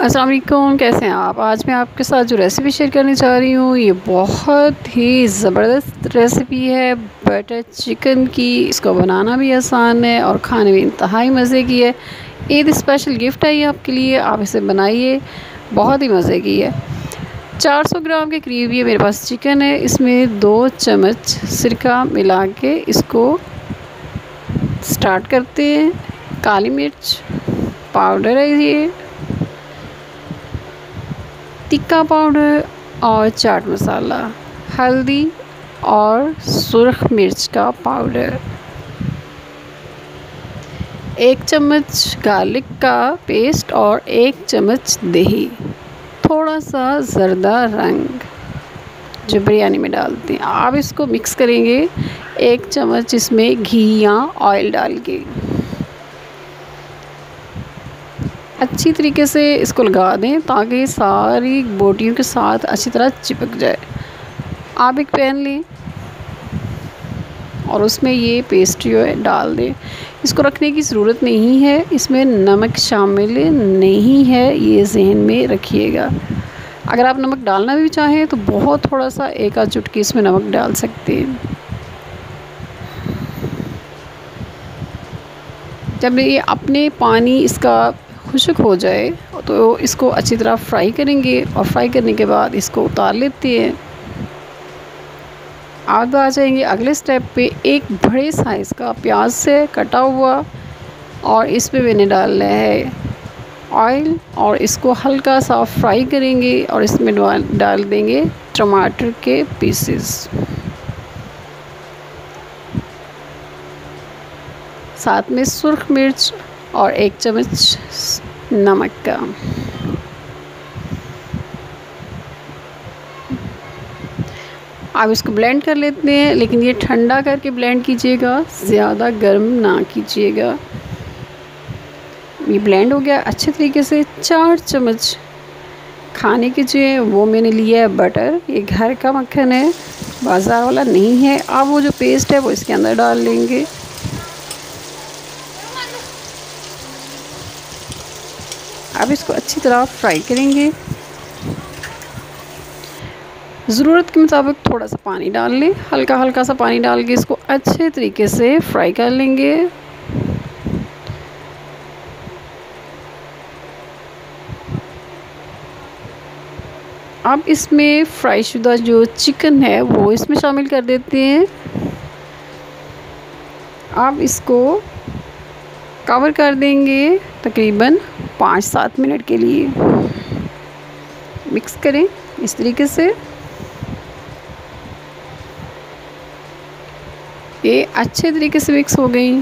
अस्सलाम वालेकुम, कैसे हैं आप। आज मैं आपके साथ जो रेसिपी शेयर करने जा रही हूँ ये बहुत ही ज़बरदस्त रेसिपी है बटर चिकन की। इसको बनाना भी आसान है और खाने में इंतहाई मज़े की है। ईद स्पेशल गिफ्ट है ये आपके लिए, आप इसे बनाइए, बहुत ही मज़े की है। 400 ग्राम के करीब ये मेरे पास चिकन है। इसमें 2 चम्मच सिरका मिला के इसको स्टार्ट करते हैं। काली मिर्च पाउडर है ये, टिक्का पाउडर और चाट मसाला, हल्दी और सुर्ख मिर्च का पाउडर, 1 चम्मच गार्लिक का पेस्ट और 1 चम्मच दही, थोड़ा सा ज़र्दा रंग जो बिरयानी में डालते हैं। आप इसको मिक्स करेंगे, 1 चम्मच इसमें घी या ऑयल डाल के अच्छी तरीके से इसको लगा दें ताकि सारी बोटियों के साथ अच्छी तरह चिपक जाए। आप एक पैन लें और उसमें ये पेस्ट जो है डाल दें। इसको रखने की ज़रूरत नहीं है, इसमें नमक शामिल नहीं है, ये जहन में रखिएगा। अगर आप नमक डालना भी चाहें तो बहुत थोड़ा सा 1 आध चुटकी इसमें नमक डाल सकते हैं। जब ये अपने पानी इसका खुश्क हो जाए तो इसको अच्छी तरह फ्राई करेंगे और फ्राई करने के बाद इसको उतार लेते हैं। अब आ जाएंगे अगले स्टेप पे। एक बड़े साइज़ का प्याज से कटा हुआ और इस पे मैंने डालना है ऑयल और इसको हल्का सा फ्राई करेंगे और इसमें डाल देंगे टमाटर के पीसेस, साथ में सुर्ख मिर्च और 1 चम्मच नमक का। आप इसको ब्लेंड कर लेते हैं, लेकिन ये ठंडा करके ब्लेंड कीजिएगा, ज़्यादा गर्म ना कीजिएगा। ये ब्लेंड हो गया अच्छे तरीके से। 4 चम्मच खाने के जो है वो मैंने लिया है बटर, ये घर का मक्खन है, बाज़ार वाला नहीं है। आप वो जो पेस्ट है वो इसके अंदर डाल लेंगे। अब इसको अच्छी तरह फ्राई करेंगे। ज़रूरत के मुताबिक थोड़ा सा पानी डाल लें, हल्का हल्का सा पानी डाल के इसको अच्छे तरीके से फ्राई कर लेंगे। अब इसमें फ्राई शुदा जो चिकन है वो इसमें शामिल कर देते हैं। आप इसको कवर कर देंगे तकरीबन 5-7 मिनट के लिए। मिक्स करें इस तरीके से। ये अच्छे तरीके से मिक्स हो गई।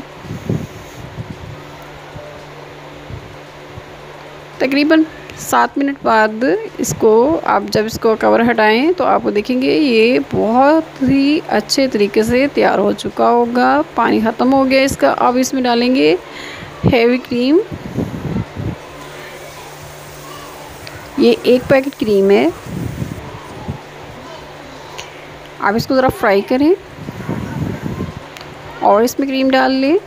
तकरीबन 7 मिनट बाद इसको आप जब इसको कवर हटाएं तो आप देखेंगे ये बहुत ही अच्छे तरीके से तैयार हो चुका होगा। पानी ख़त्म हो गया इसका। अब इसमें डालेंगे हेवी क्रीम। ये 1 पैकेट क्रीम है। आप इसको ज़रा फ्राई करें और इसमें क्रीम डाल लें,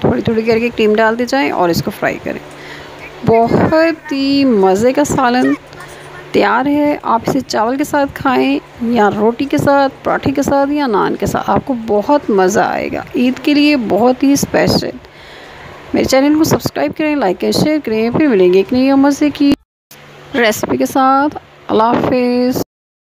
थोड़ी थोड़ी करके क्रीम डालते जाएं और इसको फ्राई करें। बहुत ही मज़े का सालन तैयार है। आप इसे चावल के साथ खाएं या रोटी के साथ, पराठे के साथ या नान के साथ, आपको बहुत मज़ा आएगा। ईद के लिए बहुत ही स्पेशल। मेरे चैनल को सब्सक्राइब करें, लाइक करें, शेयर करें। फिर मिलेंगे एक नई मज़े की रेसिपी के साथ। अल्लाह हाफ़िज़।